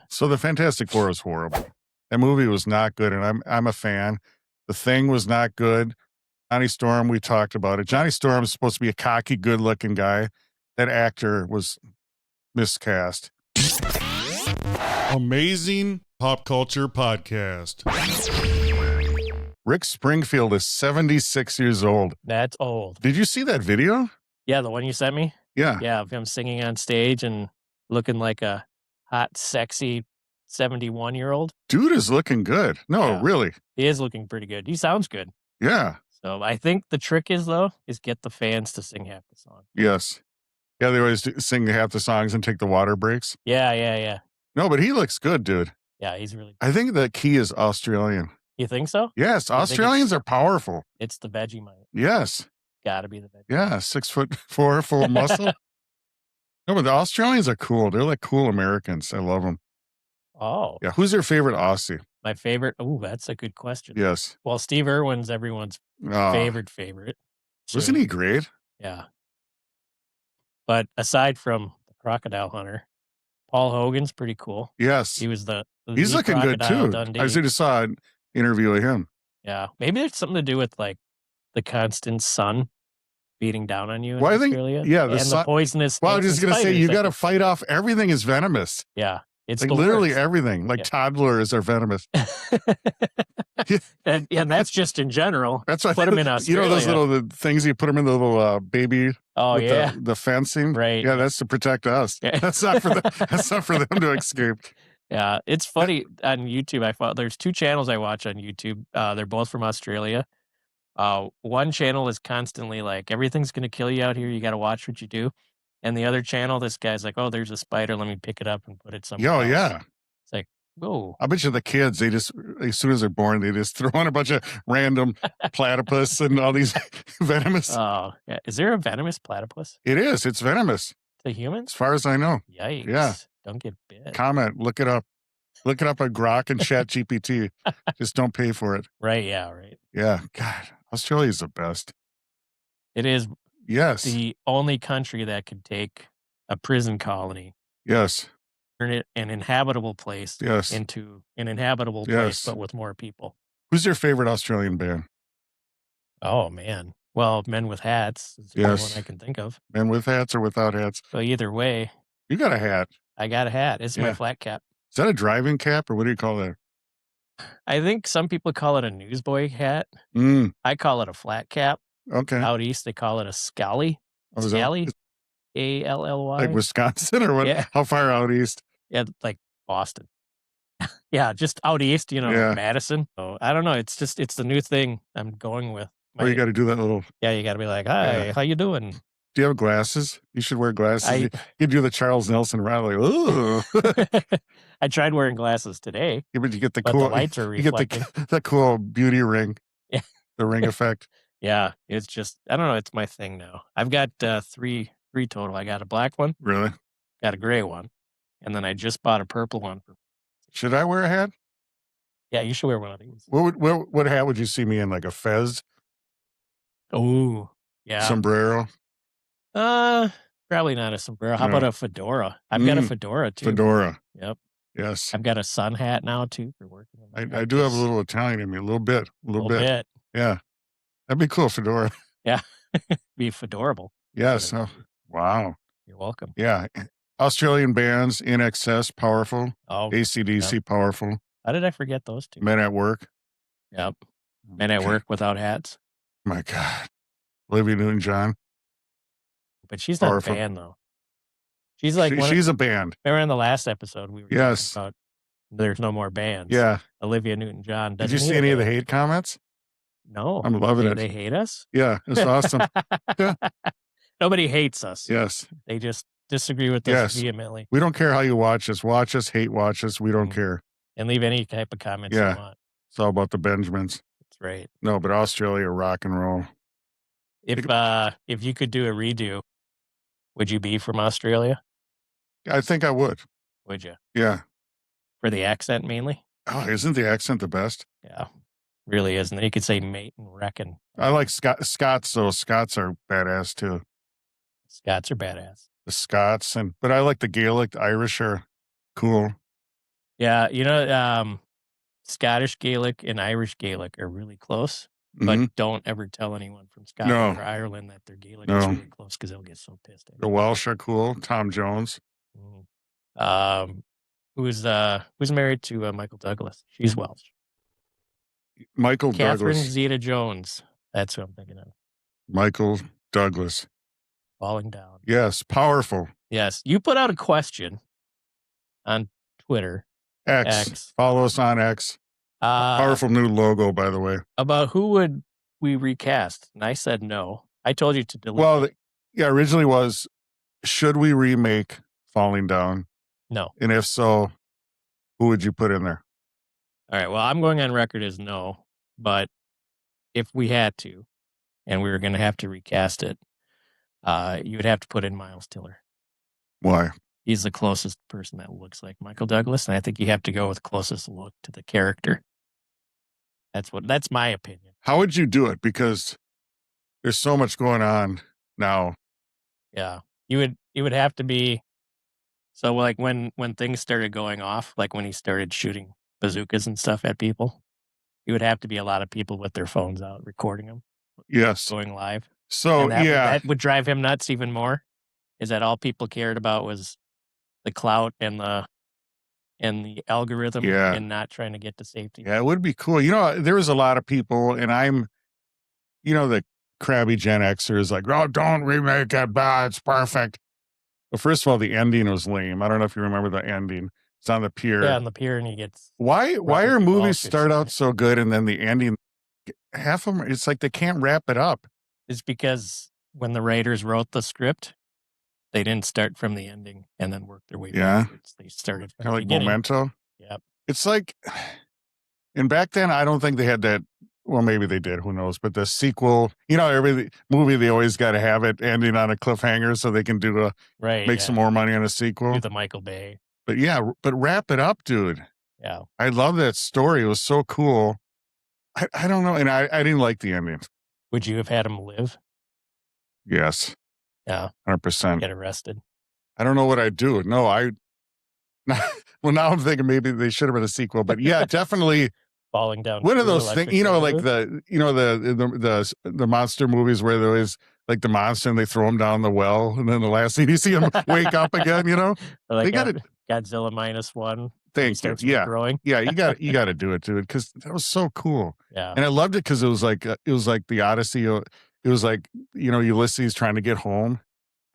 So the Fantastic Four is horrible. That movie was not good, and I'm a fan. The Thing was not good. Johnny Storm, we talked about it. Johnny Storm is supposed to be a cocky, good-looking guy. That actor was miscast. Amazing Pop Culture Podcast. Rick Springfield is 76 years old. That's old. Did you see that video? Yeah, the one you sent me? Yeah. Yeah, of him singing on stage and looking like a hot, sexy 71-year-old. Dude is looking good. No, Yeah. really. He is looking pretty good. He sounds good. Yeah. So I think the trick is get the fans to sing half the song. Yes. Yeah, they always sing half the songs and take the water breaks. Yeah. No, but he looks good, dude. Yeah, he's really good. I think the key is Australian. You think so? Yes, Australians are powerful. It's the Vegemite. Yes. Gotta be the Vegemite. Yeah, 6'4", full of muscle. No, but the Australians are cool. They're like cool Americans. I love them. Oh. Yeah. Who's your favorite Aussie? My favorite? Oh, that's a good question. Yes. Well, Steve Irwin's everyone's favorite. Wasn't he great? Yeah. But aside from the Crocodile Hunter, Paul Hogan's pretty cool. Yes. He was He's looking good too. Dundee. I just saw an interview of him. Yeah. Maybe there's something to do with like the constant sun beating down on you in Well, I think, Australia. yeah, the poisonous. Well, I was just going to say, you got to like, fight off. Everything is venomous. Yeah. It's like the literally worst. everything. Like toddlers are venomous. and that's just in general. That's why put them in Australia. You know those little things you put them in the little baby. Oh yeah, the fencing. Right. Yeah, that's to protect us. Yeah. That's not for that's not for them to escape. Yeah, it's funny on YouTube. There's two channels I watch on YouTube. They're both from Australia. One channel is constantly like, everything's going to kill you out here. You got to watch what you do. And the other channel, this guy's like, oh, there's a spider. Let me pick it up and put it somewhere else. Yeah. It's like, whoa. I bet you the kids, they just, as soon as they're born, they just throw in a bunch of random platypus and all these venomous. Oh, yeah. Is there a venomous platypus? It is. It's venomous. To humans? As far as I know. Yikes. Yeah. Don't get bit. Comment. Look it up. Look it up on Grok and Chat GPT. Just don't pay for it. Right. Yeah. Right. Yeah. God, Australia's the best. It is. Yes. The only country that could take a prison colony. Yes. Turn it an inhabitable place. Yes. Into an inhabitable place, but with more people. Who's your favorite Australian band? Oh, man. Well, Men with Hats is the only one I can think of. Men with hats or without hats? So either way. You got a hat. I got a hat. It's my flat cap. Is that a driving cap or what do you call that? I think some people call it a newsboy hat. I call it a flat cap. Okay. Out east, they call it a scally. Scally? A-L-L-Y. Like Wisconsin or what? Yeah. How far out east? Yeah, like Boston. Yeah, just out east, Madison. So I don't know. It's the new thing I'm going with. You got to do that little. Yeah, you got to be like, hi, how you doing? Do you have glasses? You should wear glasses. You do the Charles Nelson Riley. Ooh. I tried wearing glasses today. Yeah, but you get the cool. The lights are reflecting. You get the cool beauty ring. Yeah. The ring effect. Yeah, it's just, I don't know. It's my thing now. I've got three total. I got a black one. Really? Got a gray one. And then I just bought a purple one. Should I wear a hat? Yeah, you should wear one of these. What hat would you see me in? Like a fez? Oh, yeah. Sombrero? Probably not a sombrero. How about a fedora? I've got a fedora too. Fedora. Yep. Yes. I've got a sun hat now too for working. I do have a little Italian in me, a little bit. Yeah. That'd be cool, fedora. Yeah. Be fedorable. Yes. Oh, wow. You're welcome. Yeah. Australian bands, In Excess, powerful. Oh, AC/DC, powerful. How did I forget those two? Men at Work. Yep. Men at Work without hats. My God. Olivia Newton-John. But she's not a band though. She's like she's a band. Remember in the last episode we were talking about there's no more bands. Yeah. Olivia Newton-John. Did you see any of the hate comments? No. I'm loving it. They hate us? Yeah, it's awesome. Yeah. Nobody hates us. Yes. They just disagree with us vehemently. We don't care how you watch us. Watch us, hate watch us. We don't care. And leave any type of comments you want. It's all about the Benjamins. That's right. No, but Australia, rock and roll. If you could do a redo, would you be from Australia? I think I would. Would you? Yeah. For the accent mainly? Oh, isn't the accent the best? Yeah. Really isn't it? You could say mate and reckon. I like Scots, though. Scots are badass, too. Scots are badass. The Scots, but I like the Gaelic. The Irish are cool. Yeah, Scottish Gaelic and Irish Gaelic are really close, but Mhm. don't ever tell anyone from Scotland No, or Ireland that their Gaelic is no. really close because they'll get so pissed at The Welsh are cool. Tom Jones. you. Who's married to Michael Douglas? She's Welsh. Michael Catherine Douglas. Zeta-Jones. That's who I'm thinking of. Michael Douglas. Falling down. Yes, powerful. Yes, you put out a question on Twitter X. Follow us on X. uh, Powerful new logo, by the way. about who would we recast, and I said no. I told you to delete Well, it. originally was, should we remake Falling Down? No. And if so, who would you put in there? All right. Well, I'm going on record as no, but if we had to, and we were going to have to recast it, you would have to put in Miles Tiller. Why? He's the closest person that looks like Michael Douglas, and I think you have to go with closest look to the character. That's my opinion. How would you do it? Because there's so much going on now. Yeah. It would have to be so like when things started going off, like when he started shooting bazookas and stuff at people, it would have to be a lot of people with their phones out recording them. Yes. Going live. So, and that would drive him nuts even more. Is that all people cared about was the clout and the algorithm and not trying to get to safety? Yeah, it would be cool. There was a lot of people, and I'm, the crabby Gen Xers like, oh, don't remake it. Bah, it's perfect. Well, first of all, the ending was lame. I don't know if you remember the ending. It's on the pier. Yeah, on the pier, and he gets. Why are movies start out so good and then the ending, half of them, it's like they can't wrap it up? It's because when the writers wrote the script, they didn't start from the ending and then work their way backwards. They started from kind of the like beginning. Memento. Yep. It's like, and back then, I don't think they had that. Well, maybe they did. Who knows? But the sequel, every movie, they always got to have it ending on a cliffhanger so they can do make some more money on a sequel. Do the Michael Bay. But but wrap it up, dude. Yeah. I love that story. It was so cool. I don't know. And I didn't like the ending. Would you have had him live? Yes. Yeah. 100%. Get arrested. I don't know what I'd do. No, well, now I'm thinking maybe they should have been a sequel, but yeah, definitely. Falling down. One of those things, like the monster movies where there is like the monster and they throw him down the well, and then the last thing you see him wake up again. Like they got it. Godzilla -1. Thank you. Yeah, growing. Yeah, you got to do it, dude, because that was so cool. Yeah, and I loved it because it was like the Odyssey. It was like Ulysses trying to get home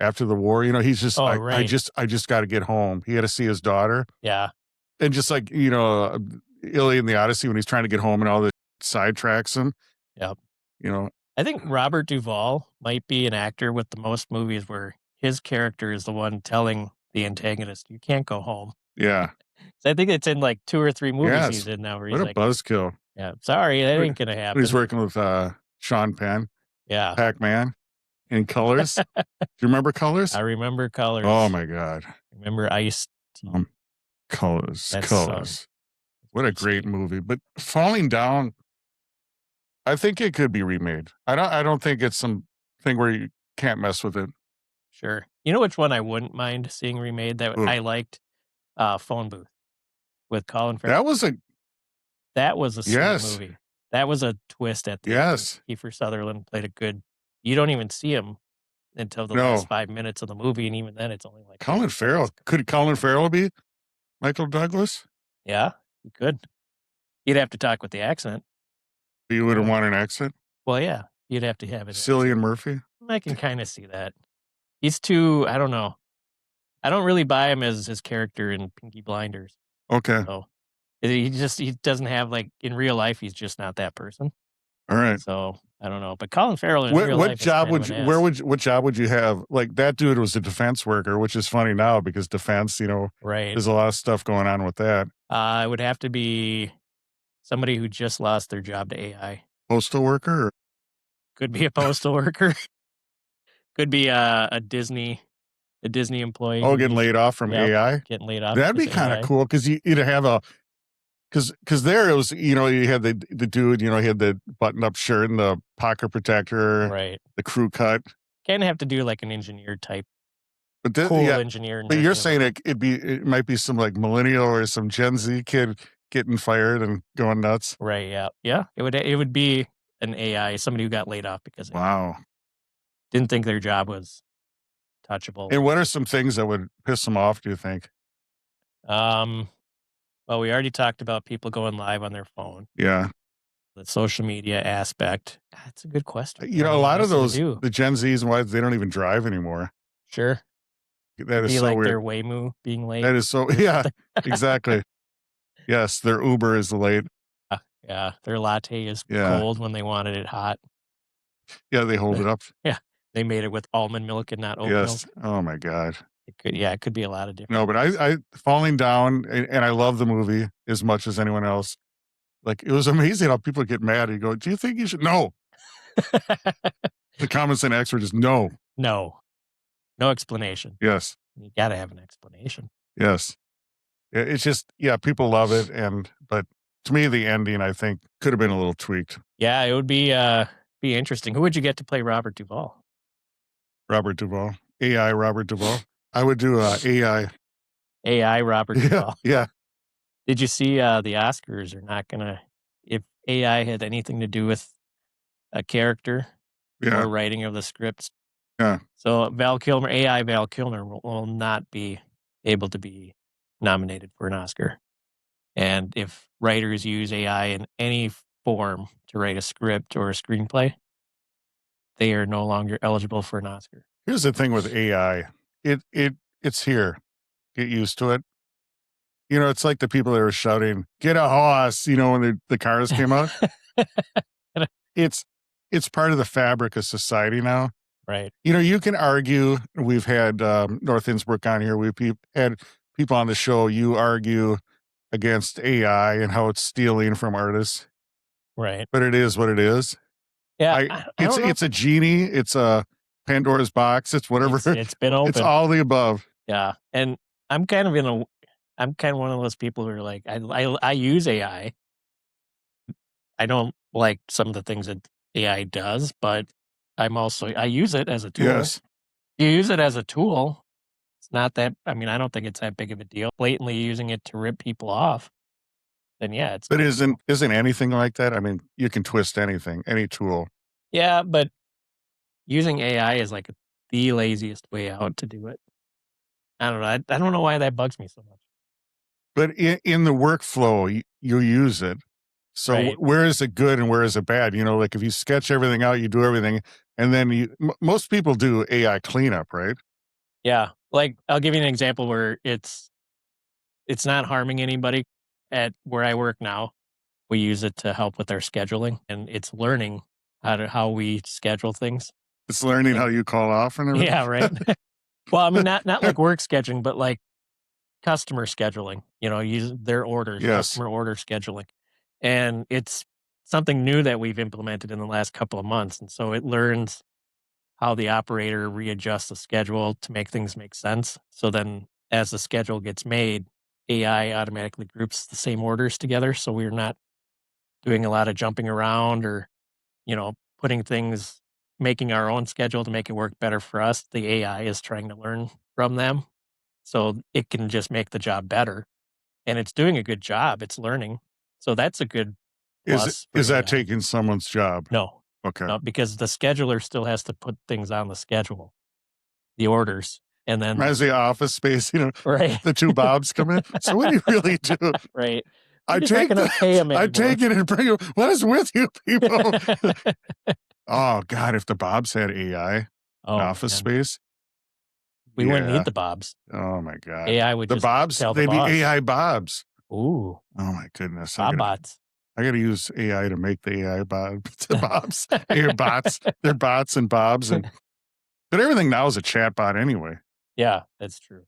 after the war. He's just I just got to get home. He had to see his daughter. Yeah, and just like Iliad in the Odyssey when he's trying to get home and all the sidetracks him. Yep. I think Robert Duvall might be an actor with the most movies where his character is the one telling the antagonist, "You can't go home." Yeah. So I think it's in like 2 or 3 movies he's in now. Where he's what a buzzkill. Yeah, sorry, that ain't gonna happen. He's working with Sean Penn. Yeah. Pac-Man in Colors. Do you remember Colors? I remember Colors. Oh my God. Remember Ice-T. Colors. What a great movie. But Falling Down, I think it could be remade. I don't think it's some thing where you can't mess with it. Sure. You know which one I wouldn't mind seeing remade that I liked? Phone Booth with Colin Farrell. That was a sweet movie. That was a twist at the end. Kiefer Sutherland played a good. You don't even see him until the last 5 minutes of the movie, and even then, it's only like Colin Farrell. Could Colin Farrell be Michael Douglas? Yeah, he could. You'd have to talk with the accent. You wouldn't want an accent? Well, yeah, you'd have to have it. Cillian Murphy? I can kind of see that. He's too. I don't know. I don't really buy him as his character in Pinky Blinders. Okay. So he doesn't have like in real life. He's just not that person. All right. So I don't know. But Colin Farrell in real life. What job would you have? Like that dude was a defense worker, which is funny now because defense, right. There's a lot of stuff going on with that. It would have to be somebody who just lost their job to AI. Postal worker? Could be a postal worker. Could be a Disney employee. Oh, getting laid off from AI? Getting laid off. That'd be kind of cool because you either have because there it was, you had the dude, he had the button up shirt and the pocket protector, right? The crew cut. Kind of have to do like an engineer type But this, cool yeah, engineer. but nerd, you're you know. saying it might be some like millennial or some Gen Z kid getting fired and going nuts. Right? Yeah, yeah. It would be an AI, somebody who got laid off because they Wow. didn't think their job was touchable. And what are some things that would piss them off, do you think? Well, we already talked about people going live on their phone. Yeah. The social media aspect. That's a good question. You I know, a mean, lot of yes, they those, do. the Gen Zs and Ys, they don't even drive anymore. Sure. That It'd is be so like weird. their Waymo being late. That is so, or yeah, something. exactly. Yes, their Uber is late. Yeah, their latte is Yeah. cold when they wanted it hot. Yeah, they hold it up. Yeah, they made it with almond milk and not oat milk. Yes. Oh my God. It could be a lot of different. No, but I falling down, and I love the movie as much as anyone else. Like, it was amazing how people get mad. You go, do you think you should? No. The common sense expert is no. No explanation. Yes. You got to have an explanation. Yes. It's just, yeah, people love it. But to me, the ending, I think, could have been a little tweaked. Yeah, it would be interesting. Who would you get to play Robert Duvall? Robert Duvall. AI Robert Duvall. I would do AI. AI Robert Yeah. Duvall. Yeah. Did you see the Oscars are not gonna, if AI had anything to do with a character Yeah. or writing of the scripts? Yeah. So AI Val Kilmer will not be able to be nominated for an Oscar. And if writers use AI in any form to write a script or a screenplay, they are no longer eligible for an Oscar. Here's the thing with AI. It's here. Get used to it. You know, it's like the people that are shouting, "Get a horse!" You know, when the cars came out. It's part of the fabric of society now. Right. You know, you can argue. We've had North Innsbruck on here. We've had people on the show. You argue against AI and how it's stealing from artists, Right. but it is what it is. Yeah. I don't know. It's a genie. It's a Pandora's box. It's whatever. It's been open. It's all the above. Yeah. And I'm kind of one of those people who are like, I use AI. I don't like some of the things that AI does, but I use it as a tool. Yes. You use it as a tool. It's not that, I mean, I don't think it's that big of a deal. Blatantly using it to rip people off, then yeah, it's. But isn't anything like that? I mean, you can twist anything, any tool. Yeah, but using AI is like the laziest way out to do it. I don't know. I don't know why that bugs me so much. But in the workflow, you use it. So Right. where is it good and where is it bad? You know, like if you sketch everything out, you do everything, and then most people do AI cleanup, right? Yeah. Like I'll give you an example where it's not harming anybody. At where I work now, we use it to help with our scheduling, and it's learning how we schedule things. It's learning how you call off and everything. Yeah, right. Well, I mean, not like work scheduling, but like customer scheduling. You know, use their orders, Yes. customer order scheduling, and it's something new that we've implemented in the last couple of months. And so it learns how the operator readjusts the schedule to make things make sense. So then, as the schedule gets made, AI automatically groups the same orders together. So we're not doing a lot of jumping around or, putting things, making our own schedule to make it work better for us. The AI is trying to learn from them. So it can just make the job better. And it's doing a good job. It's learning. So that's a good plus. Is that AI. taking someone's job? No. Okay. No, because the scheduler still has to put things on the schedule, the orders. And then As the Office Space, you know, right. the two Bobs come in. So what do you really do? Right. I just not take gonna pay 'em I take it and bring it. What is with you people? Oh God, if the Bobs had AI Office man. Space, We wouldn't need the Bobs. Oh my God, AI would the just Bobs. tell the They'd be boss. AI Bobs. Ooh. Oh my goodness, Bots. I got to use AI to make the AI Bobs. The Bobs, AI bots. They're bots and Bobs, but everything now is a chat bot anyway. Yeah, that's true.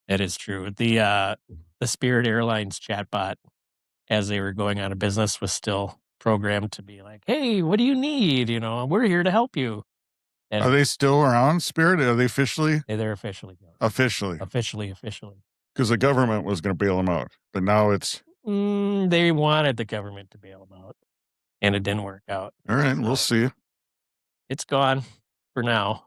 That is true. The Spirit Airlines chatbot, as they were going out of business, was still programmed to be like, "Hey, what do you need? We're here to help you." And Are they still around, Spirit? Are they officially? they're officially gone. Officially. Because the government was going to bail them out, but now it's. They wanted the government to bail them out, and it didn't work out. All right, we'll see. It's gone for now.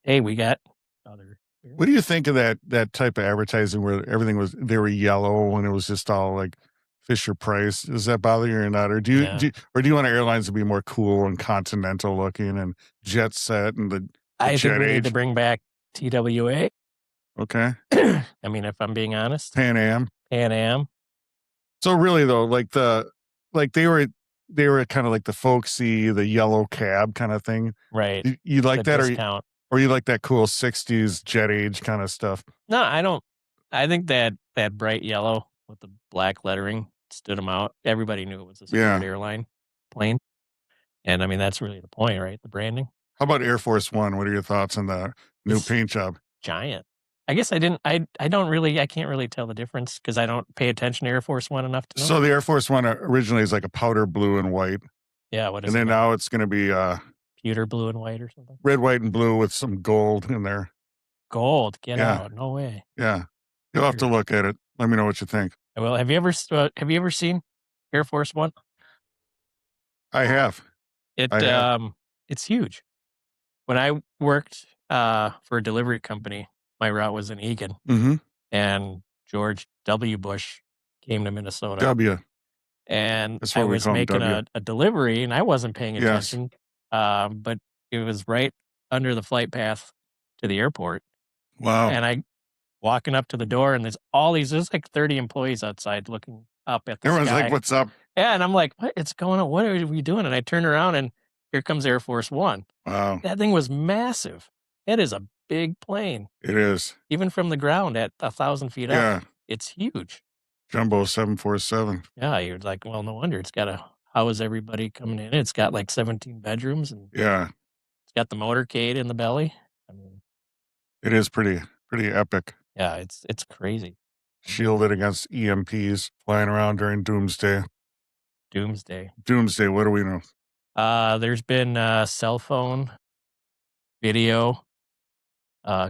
Hey, we got other. What do you think of that type of advertising where everything was they were yellow and it was just all like Fisher Price? Does that bother you or not? Or Yeah. do you want airlines to be more cool and continental looking and jet set and the I think jet we need to age? bring back TWA. Okay. I mean, if I'm being honest, Pan Am. Pan Am. So really though, like they were kind of like the folksy, the yellow cab kind of thing. Right. You The like that discount. or you like that cool 60s jet age kind of stuff? No, I don't. I think that bright yellow with the black lettering stood them out. Everybody knew it was a Spirit Yeah. airline plane. And I mean, that's really the point, right? The branding. How about Air Force One? What are your thoughts on the new It's paint job? giant. I guess I didn't. I don't really. I can't really tell the difference because I don't pay attention to Air Force One enough to know. So the Air Force One originally is like a powder blue and white, Yeah. What and is then it? now it's going to be Pewter blue and white or something? red, white, and blue with some gold in there. Gold. Get Yeah. out. No way. Yeah, you'll have to look at it. Let me know what you think. Well, have you ever seen Air Force One? I have. It's huge. When I worked for a delivery company, my route was in Egan, Mm-hmm. and George W. Bush came to Minnesota, W. and That's I what we was call 'em, making W. a delivery, and I wasn't paying Yes. attention, but it was right under the flight path to the airport, Wow. and I walking up to the door, and there's like 30 employees outside looking up at the Everyone's sky. like, "What's up?" Yeah, and I'm like, "What is going on? What are we doing?" And I turn around, and here comes Air Force One. Wow, That thing was massive. It is a big plane. it is. Even from the ground at 1,000 feet up, Yeah, it's huge. Jumbo 747. Yeah, you're like, well, no wonder it's got a house everybody coming in. It's got like 17 bedrooms, and Yeah, it's got the motorcade in the belly. I mean, it is pretty epic. yeah, it's crazy. Shielded against EMPs flying around during Doomsday. Doomsday. Doomsday. What do we know? There's been cell phone video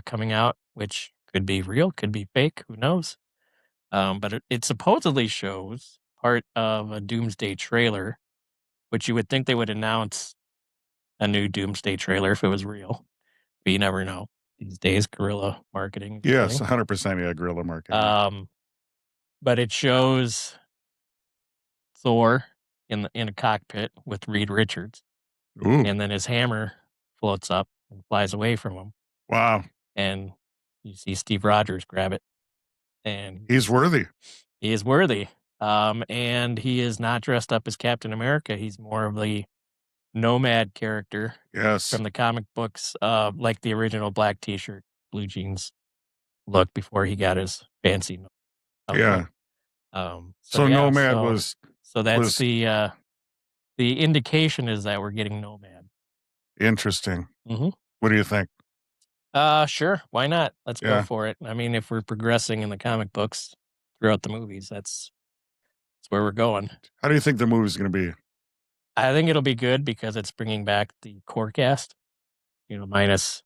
coming out, which could be real, could be fake, who knows? But it supposedly shows part of a Doomsday trailer, which you would think they would announce a new Doomsday trailer if it was real, but you never know. These days, guerrilla marketing. and Yes, everything. 100%. Yeah, guerrilla marketing. But it shows Thor in a cockpit with Reed Richards, Ooh, and then his hammer floats up and flies away from him, wow. and you see Steve Rogers grab it, and He's worthy. he is worthy. And he is not dressed up as Captain America. He's more of the nomad character Yes. from the comic books, like the original black T-shirt, blue jeans look before he got his fancy outfit. Yeah. So So yeah, Nomad so that's was the indication is that we're getting Nomad. interesting. Mm-hmm. What do you think? Sure, why not? Let's go Yeah. for it. I mean, if we're progressing in the comic books throughout the movies, that's where we're going. How do you think the movie's going to be? I think it'll be good because it's bringing back the core cast, minus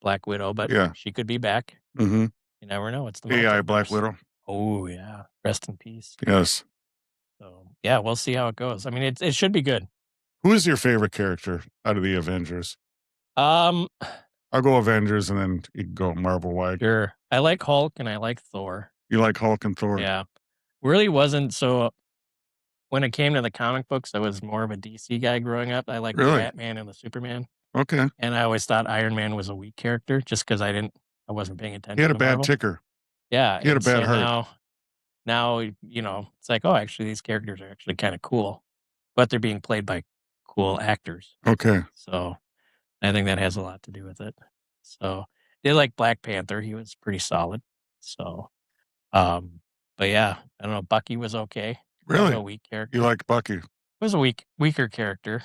Black Widow, but Yeah. she could be back. Mm-hmm. You never know. It's the AI Black multiverse. Widow. Oh yeah, rest in peace. Yes. So yeah, we'll see how it goes. I mean, it should be good. Who is your favorite character out of the Avengers? Um, I'll go Avengers and then you can go Marvel wide. sure. I like Hulk and I like Thor. You like Hulk and Thor? Yeah, really wasn't so. When it came to the comic books, I was more of a DC guy growing up. I liked the Really? Batman and the Superman, Okay. and I always thought Iron Man was a weak character just because I wasn't paying attention. He had a to bad Marvel. ticker. Yeah, He had a and bad so heart. now it's like, oh, actually, these characters are actually kind of cool, but they're being played by cool actors. Okay. So I think that has a lot to do with it. So they like Black Panther; he was pretty solid. So, but yeah, I don't know. Bucky was okay. Really? A weak character. You like Bucky? It was a weaker character.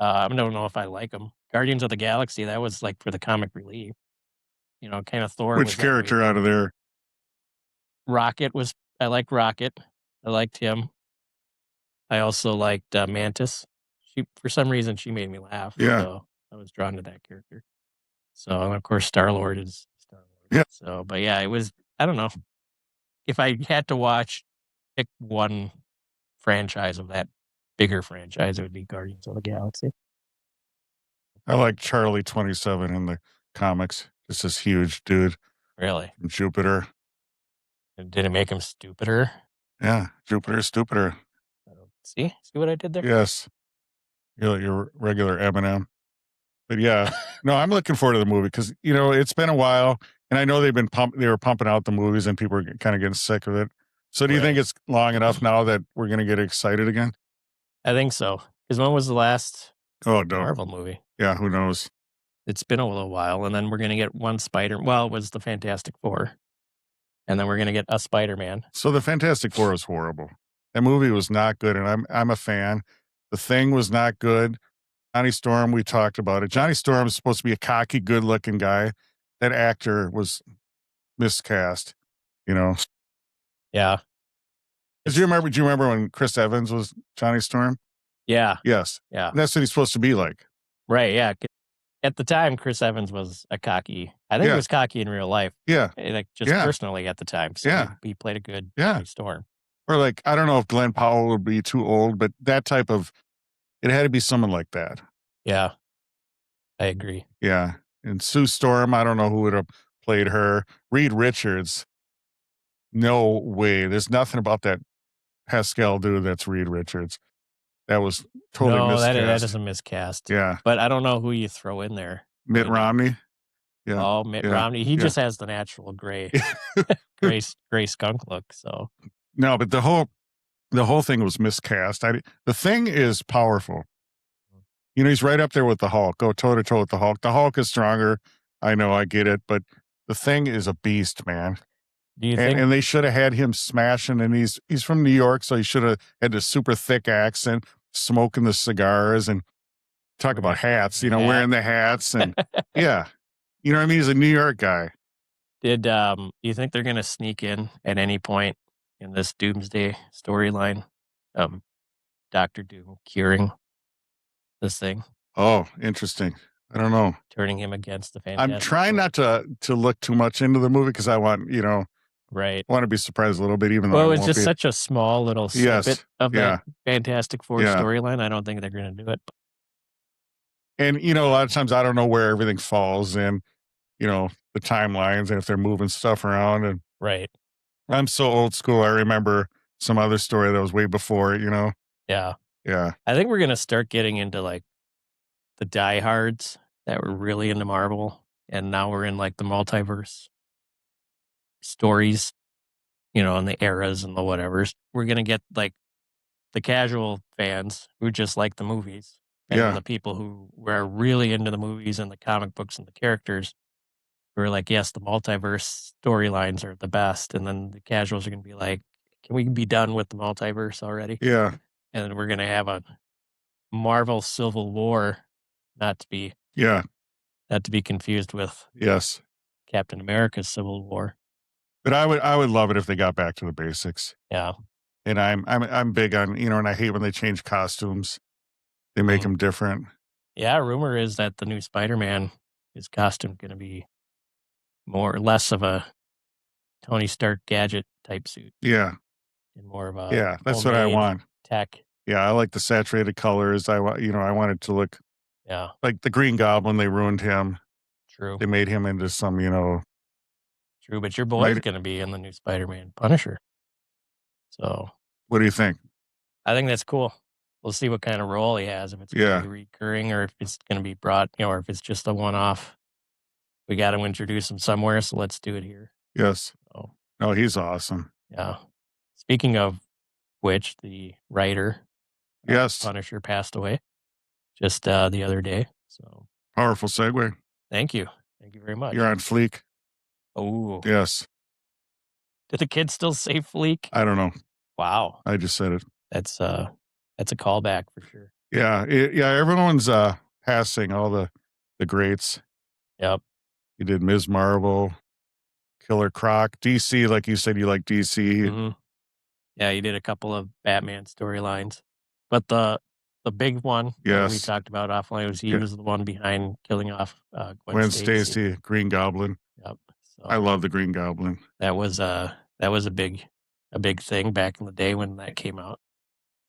I don't know if I like him. Guardians of the Galaxy, that was like for the comic relief. Kind of Thor. Which was that character weak. out of there? I liked Rocket. I liked him. I also liked Mantis. For some reason, she made me laugh. Yeah. So I was drawn to that character. So, and of course, Star-Lord is Star-Lord. Yeah. So, but yeah, it was, I don't know. If I had to pick one franchise of that bigger franchise, it would be Guardians of the Galaxy. I like Charlie 27 in the comics. Just this huge dude Really? from Jupiter. Did it make him stupider? Yeah, Jupiter Stupider. See what I did there? Yes, your regular Eminem. But yeah, no, I'm looking forward to the movie because it's been a while, and I know they were pumping out the movies, and people are kind of getting sick of it. So, do you think Right. it's long enough now that we're gonna get excited again? I think so. Because when was the last Oh, no, Marvel movie? yeah, who knows? It's been a little while, and then we're gonna get one it was the Fantastic Four, and then we're gonna get a Spider-Man. So, the Fantastic Four was horrible. That movie was not good, and I'm a fan. The Thing was not good. Johnny Storm, we talked about it. Johnny Storm is supposed to be a cocky, good-looking guy. That actor was miscast. You know, Yeah. 'Cause do you remember when Chris Evans was Johnny Storm? Yeah, Yes. yeah. That's what he's supposed to be like. Right, yeah. At the time, Chris Evans was a cocky I think he Yeah. was cocky in real life, Yeah. like, just Yeah. personally at the time, so Yeah. he played a good Yeah. Johnny Storm. Or like, I don't know if Glenn Powell would be too old, but it had to be someone like that. Yeah, I agree. Yeah. And Sue Storm, I don't know who would have played her. Reed Richards, no way. There's nothing about that Pascal dude that's Reed Richards. That was totally No, that miscast. is a miscast. Yeah. But I don't know who you throw in there. Mitt Romney. Yeah. Oh, Mitt Yeah. Romney. He Yeah. just has the natural gray skunk look, so No, but the whole thing was miscast. The Thing is powerful. He's right up there with the Hulk. Go toe to toe with the Hulk. The Hulk is stronger. I know, I get it, but the Thing is a beast, man. do you And think they should have had him smashing. And he's from New York, so he should have had this super thick accent, smoking the cigars, and talk about hats. Wearing the hats, and yeah, you know what I mean. He's a New York guy. you think they're gonna sneak in at any point in this doomsday storyline of Doctor Doom curing this thing, Oh, interesting. I don't know. turning him against the I'm Fantastic trying Four? not to look too much into the movie because I want Right. to be surprised a little bit, even though Well, I it was won't just be. such a small little Yes. snippet of Yeah. that Fantastic Four Yeah. storyline. I don't think they're gonna do it. And a lot of times I don't know where everything falls in, the timelines and if they're moving stuff around. And Right. I'm so old school. I remember some other story that was way before it. Yeah. Yeah. I think we're gonna start getting into like the diehards that were really into Marvel, and now we're in like the multiverse stories, and the eras and the whatevers. We're gonna get like the casual fans who just like the movies, and then Yeah. the people who were really into the movies and the comic books and the characters who are like, yes, the multiverse storylines are the best, and then the casuals are gonna be like, can we be done with the multiverse already? Yeah. And then we're gonna have a Marvel Civil War, not to be Yeah. confused with Yes. Captain America's Civil War. But I would love it if they got back to the basics. Yeah. And I'm big on, and I hate when they change costumes. They make Mhm. them different. Yeah, rumor is that the new Spider-Man, his costume gonna be more or less of a Tony Stark gadget type suit Yeah. and more of a Yeah. That's what I homemade want. tech. Yeah. I like the saturated colors. I want it to look Yeah, like the Green Goblin. They ruined him. true. They made him into some, True, but your boy's right. gonna be in the new Spider-Man, Punisher. So What do you think? I think that's cool. We'll see what kind of role he has, if it's gonna Yeah. be recurring or if it's gonna be brought, or if it's just a one-off. We got to introduce him somewhere, so let's do it here. Yes. Oh, No, he's awesome. yeah. Speaking of which, the writer Yes. Punisher passed away just the other day. So Powerful segue. thank you. Thank you very much. You're on fleek. Oh, Yes. did the kids still say fleek? I don't know. Wow. I just said it. That's a callback for sure. Yeah. Everyone's passing all the greats. Yep. You did Ms. Marvel, Killer Croc, DC, like you said, you like DC. hmm Yeah, you did a couple of Batman storylines, but the big one that we Yes. talked about offline was he Yeah. was the one behind killing off Gwen Stacy, Green Goblin. Yep. So I love the Green Goblin. that was a big thing back in the day when that came out.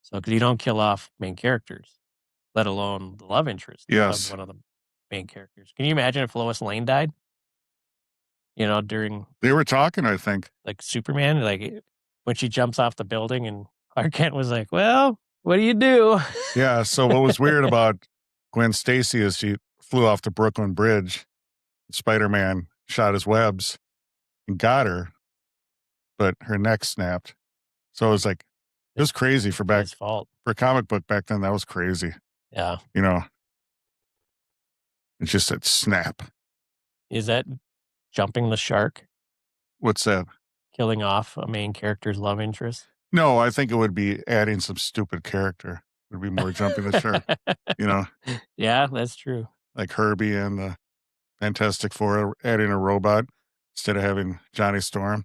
So because you don't kill off main characters, let alone the love interest Yes. of one of the main characters. Can you imagine if Lois Lane died? during They were talking, I think. like Superman, like when she jumps off the building and Clark Kent was like, well, what do you do? Yeah. So what was weird about Gwen Stacy is she flew off the Brooklyn Bridge. Spider-Man shot his webs and got her, but her neck snapped. So it was like, it was crazy for His fault. a comic book back then. That was crazy. Yeah. It just said snap. Is that jumping the shark? What's that? Killing off a main character's love interest? No, I think it would be adding some stupid character. It would be more jumping the shark, Yeah, that's true. like Herbie and the Fantastic Four adding a robot instead of having Johnny Storm.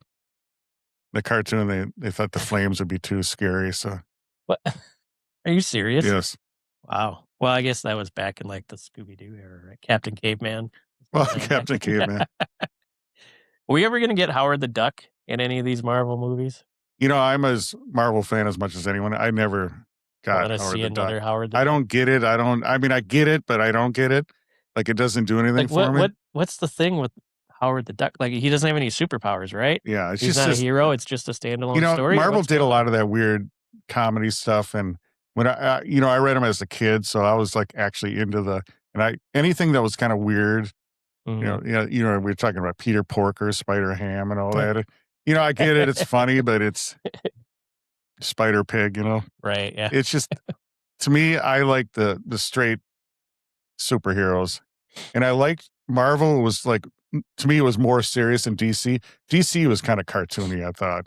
The cartoon, they thought the flames would be too scary. So, What? Are you serious? yes. Wow. Well, I guess that was back in like the Scooby-Doo era, right? Captain Caveman. Well, Captain Caveman. Were we ever going to get Howard the Duck in any of these Marvel movies? I'm a Marvel fan as much as anyone. I never got Want to Howard see the another Duck. Howard the I Duck? don't get it. I mean, I get it, but I don't get it. Like, it doesn't do anything Like for me. what's the thing with Howard the Duck? Like he doesn't have any superpowers, right? Yeah, it's He's just not a hero. It's just a standalone story. Marvel What's did a going lot on? of that weird comedy stuff, and when I read them as a kid, so I was like actually into anything that was kind of weird. Mhm. We were talking about Peter Porker, Spider Ham, and all that. I get it; it's funny, but it's Spider Pig. Right. Yeah. It's just to me, I like the straight superheroes, and I liked Marvel was like to me it was more serious than DC. DC was kind of cartoony, I thought.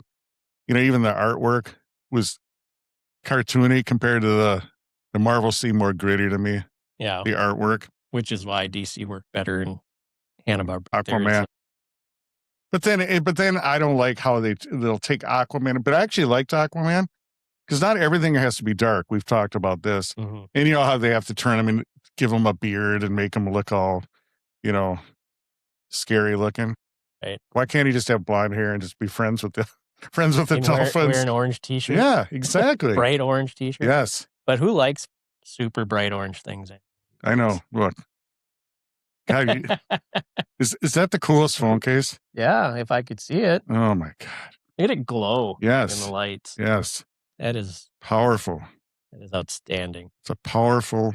Even the artwork was cartoony compared to the Marvel seemed more gritty to me. Yeah. The artwork. Which is why DC worked better in Hanna-Barbera. Aquaman. But then I don't like how they'll take Aquaman. But I actually liked Aquaman because not everything has to be dark. We've talked about this, Mhm. and you know how they have to turn him and give him a beard and make him look all, scary looking. Right. Why can't he just have blonde hair and just be friends with the And dolphins? wear an orange t-shirt. Yeah, exactly. Bright orange t-shirt. Yes, But who likes super bright orange things? I know. Look, God, is that the coolest phone case? Yeah, if I could see it. Oh my God! Look at it glow in Yes, the lights. yes, That is powerful. outstanding. It's a powerful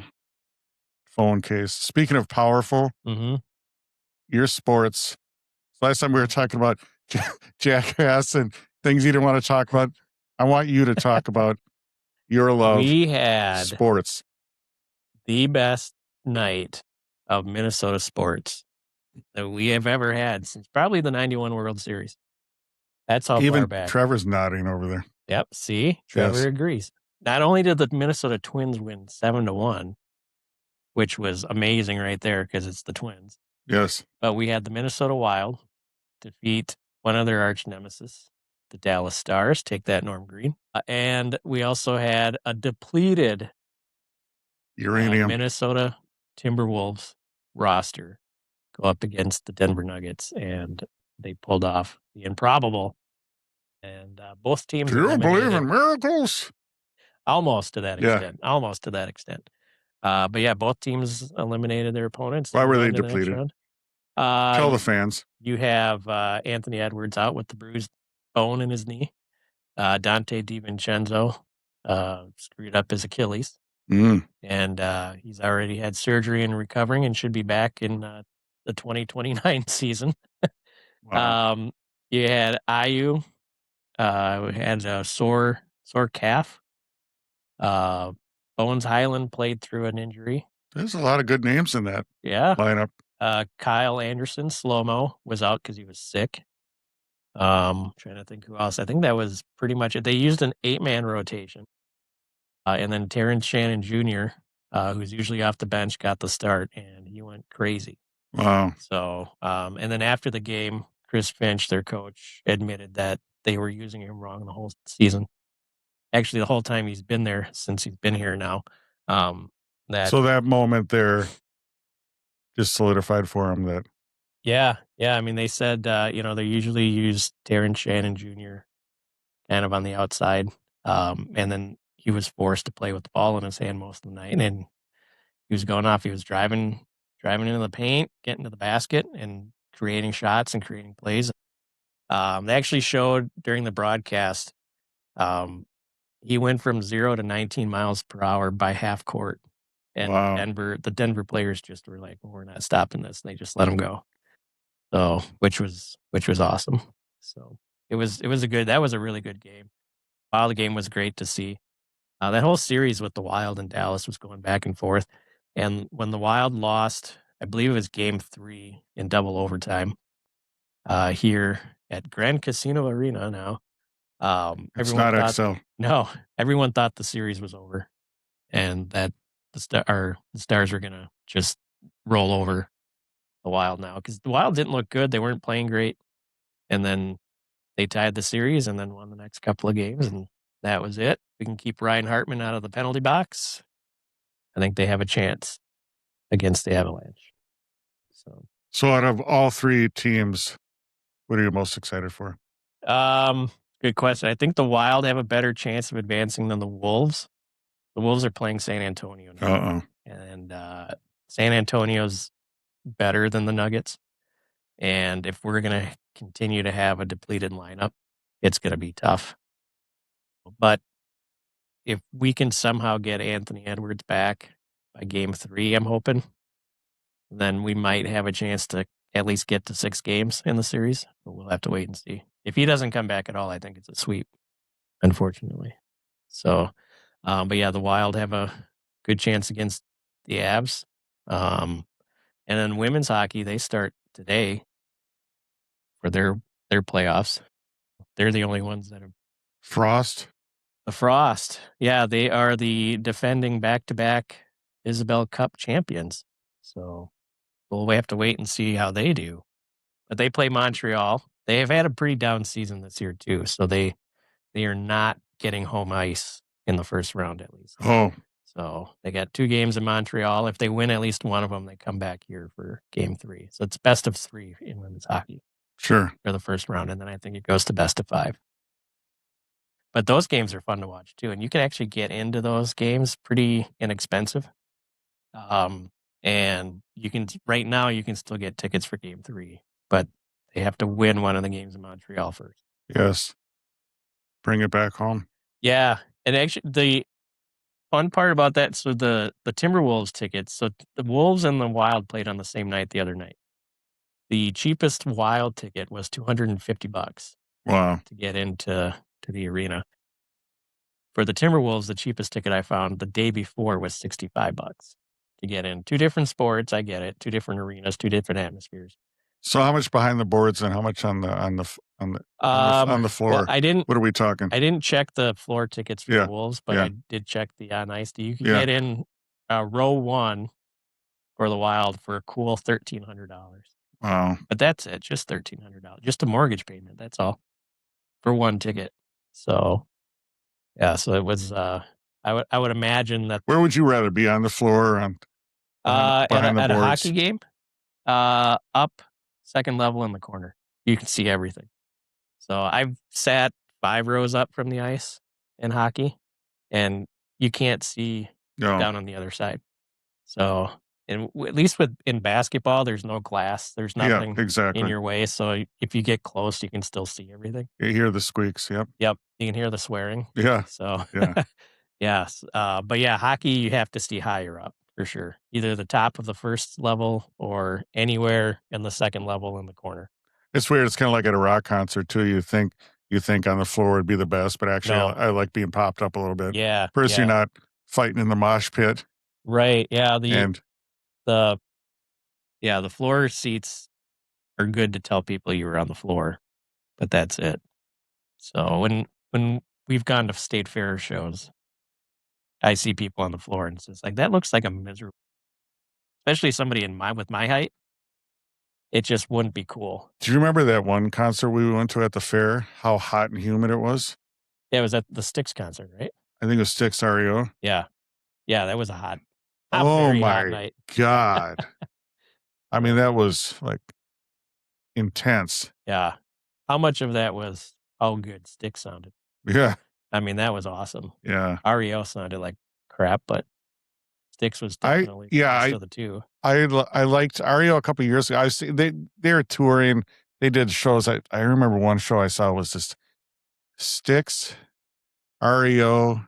phone case. Speaking of powerful, Mm-hmm. your sports. Last time we were talking about Jackass and things you didn't want to talk about. I want you to talk about your love. We had sports. the best night of Minnesota sports that we have ever had since probably the 91 World Series. That's how Even far back. Trevor's nodding over there. Yep. See, Trevor agrees. Not only did the Minnesota Twins win 7-1, which was amazing right there because it's the Twins. Yes. But we had the Minnesota Wild defeat one of their arch nemesis, the Dallas Stars. Take that, Norm Green. And we also had a depleted Uranium. Minnesota Timberwolves roster go up against the Denver Nuggets, and they pulled off the improbable. And both teams. Do you believe in miracles? Almost to that extent. Yeah. Almost to that extent. But yeah, both teams eliminated their opponents. Why were they in the next depleted? round. Tell the fans. You have Anthony Edwards out with the bruised bone in his knee. Dante DiVincenzo screwed up his Achilles. Mm. And he's already had surgery and recovering and should be back in the 2029 season. Wow. You had IU had a sore calf. Bones Highland played through an injury. There's a lot of good names in that lineup. Kyle Anderson, slow-mo, was out because he was sick. Trying to think who else. I think that was pretty much it. They used an 8-man rotation. And then Terrence Shannon Jr., who's usually off the bench, got the start, and he went crazy. Wow. So, and then after the game, Chris Finch, their coach, admitted that they were using him wrong the whole season. Actually, the whole time he's been there since he's been here now. So that moment there just solidified for him that. Yeah. I mean, they said, they usually use Terrence Shannon Jr. kind of on the outside. And then he was forced to play with the ball in his hand most of the night, and he was going off. He was driving into the paint, getting to the basket, and creating shots and creating plays. They actually showed during the broadcast, he went from 0 to 19 miles per hour by half court. And Wow. the Denver players just were like, well, we're not stopping this. And they just let him go. So, which was awesome. So that was a really good game. Wow, the game was great to see. That whole series with the Wild and Dallas was going back and forth. And when the Wild lost, I believe it was game 3 in double overtime, here at Grand Casino Arena now. It's not XL. No, everyone thought the series was over and that the Stars were going to just roll over the Wild now because the Wild didn't look good. They weren't playing great. And then they tied the series and then won the next couple of games. And that was it. We can keep Ryan Hartman out of the penalty box. I think they have a chance against the Avalanche. So out of all 3 teams, what are you most excited for? Good question. I think the Wild have a better chance of advancing than the Wolves. The Wolves are playing San Antonio now. Uh-oh. And San Antonio's better than the Nuggets. And if we're going to continue to have a depleted lineup, it's going to be tough. But if we can somehow get Anthony Edwards back by game 3, I'm hoping, then we might have a chance to at least get to 6 games in the series. But we'll have to wait and see. If he doesn't come back at all, I think it's a sweep, unfortunately. So, but yeah, the Wild have a good chance against the Avs. And then women's hockey, they start today for their playoffs. They're the only ones that have Frost. The Frost. Yeah, they are the defending back-to-back Isabel Cup champions. So we'll have to wait and see how they do. But they play Montreal. They have had a pretty down season this year too. So they are not getting home ice in the first round at least. Oh. So they got 2 games in Montreal. If they win at least one of them, they come back here for game 3. So it's best of 3 in women's hockey. Sure. For the first round. And then I think it goes to best of 5. But those games are fun to watch too. And you can actually get into those games pretty inexpensive. And right now you can still get tickets for game 3, but they have to win one of the games in Montreal first. Yes. Bring it back home. Yeah. And actually the fun part about that, so the Timberwolves tickets, so the Wolves and the Wild played on the same night the other night. The cheapest Wild ticket was $250. Wow. To get into the arena. For the Timberwolves, the cheapest ticket I found the day before was $65 to get in. 2 different sports, I get it. 2 different arenas, 2 different atmospheres. So how much behind the boards and how much on the floor? Well, what are we talking? I didn't check the floor tickets for the Wolves, but I did check the on ice. You can get in row 1 for the Wild for a cool $1,300. Wow. But that's it, just $1,300. Just a mortgage payment, that's all. For 1 ticket. So yeah, so it was I would imagine that Where would you rather be, on the floor or behind the at boards? a hockey game? Up second level in the corner. You can see everything. So I've sat 5 rows up from the ice in hockey and you can't see down on the other side. So and at least in basketball, there's no glass. There's nothing in your way. So if you get close, you can still see everything. You hear the squeaks. Yep. You can hear the swearing. Yeah. So yeah. yes. But yeah, hockey, you have to see higher up for sure. Either the top of the first level or anywhere in the second level in the corner. It's weird. It's kind of like at a rock concert too. You think on the floor would be the best, but actually I like being popped up a little bit. Yeah. First, you're not fighting in the mosh pit. Right. Yeah. The floor seats are good to tell people you were on the floor, but that's it. So when we've gone to state fair shows, I see people on the floor and it's just like, that looks like a miserable, especially somebody with my height. It just wouldn't be cool. Do you remember that one concert we went to at the fair? How hot and humid it was? Yeah, it was at the Styx concert, right? I think it was Styx REO. Yeah. Yeah, that was a hot my night. God. I mean, that was like intense. Yeah. How much of that was how good Styx sounded? Yeah. I mean, that was awesome. Yeah. REO sounded like crap, but Styx was I definitely the yeah, best I of the two. I liked REO a couple years ago. They were touring. They did shows. I remember one show I saw was just Styx, REO,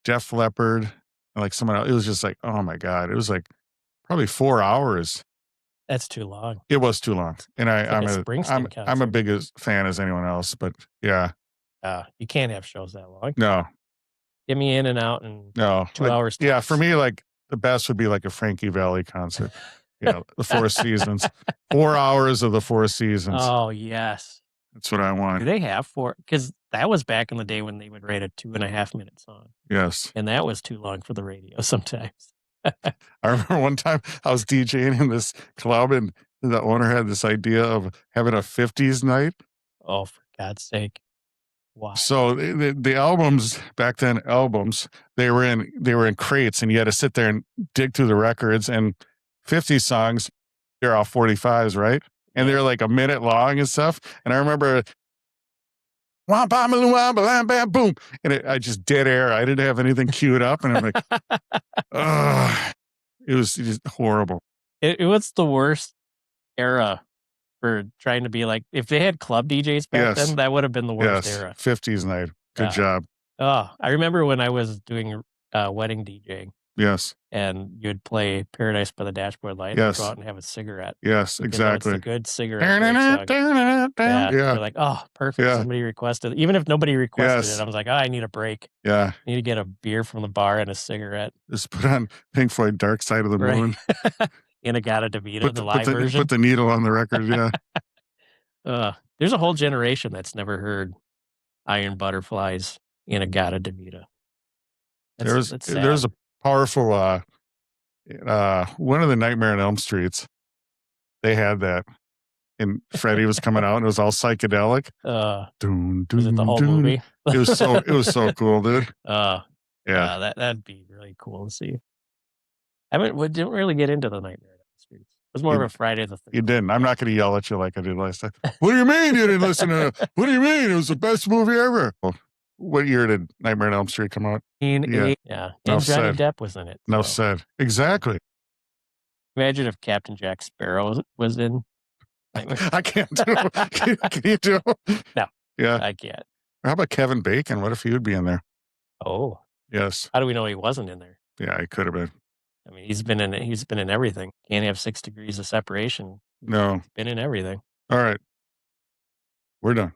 Def Leppard, and like someone else. It was just like, oh my God. It was like probably 4 hours. That's too long. It was too long. And It's like a Springsteen I'm a concert. big as fan as anyone else, but yeah. You can't have shows that long. No. Get me in and out in No. 2 Like, hours yeah, tops. for me, like the best would be like a Frankie Valli concert. The Four Seasons. 4 hours of the Four Seasons. Oh, yes. That's what I Do want. they have 4? Because that was back in the day when they would rate a 2.5-minute song, Yes. and that was too long for the radio sometimes. I remember one time I was DJing in this club and the owner had this idea of having a 50s night. Oh, for God's sake. Why? So the albums back then, they were in crates and you had to sit there and dig through the records, and 50 songs, they're all 45s, right? And they're like a minute long and stuff. And I remember wah, bah, ba, wah, ba, lam, bam, boom. And I just dead air. I didn't have anything queued up. And I'm like, ugh. It was just horrible. It was the worst era for trying to be like, if they had club DJs back Yes. then, that would have been the worst Yes. era. 50s night. Good Yeah. job. Oh, I remember when I was doing wedding DJing Yes. and you'd play Paradise by the Dashboard Light and Yes. go out and have a cigarette. Yes, Because that was exactly. the good cigarette break song. Yeah. Yeah. You're like, oh, perfect. Yeah. Somebody requested it. Even if nobody requested Yes. it, I was like, oh, I need a break. Yeah. I need to get a beer from the bar and a cigarette. Just put on Pink Floyd Dark Side of the Right. Moon. Inagata-Devita, the live version. Put the needle on the record, yeah. There's a whole generation that's never heard Iron Butterflies, Inagata-Devita. There's sad. a powerful one of the Nightmare on Elm Streets. They had that. And Freddy was coming out and it was all psychedelic. Doon, Was it the doon, whole doon. movie? It was so cool, dude. Yeah. That'd be really cool to see. We didn't really get into the Nightmare on Elm Street. It was more of a Friday the 13th. You didn't. I'm not going to yell at you like I did last time. What do you mean you didn't listen to it? What do you mean? It was the best movie ever. What year did Nightmare on Elm Street come out? Yeah. And Enough Johnny said. Depp was in it. No said. Exactly. Imagine if Captain Jack Sparrow was in Nightmare. I can't do it. Can you do it? No. Yeah. I can't. How about Kevin Bacon? What if he would be in there? Oh. Yes. How do we know he wasn't in there? Yeah, he could have been. I mean, he's been in everything. Can't have 6 degrees of separation. No. Been in everything. All right. We're done.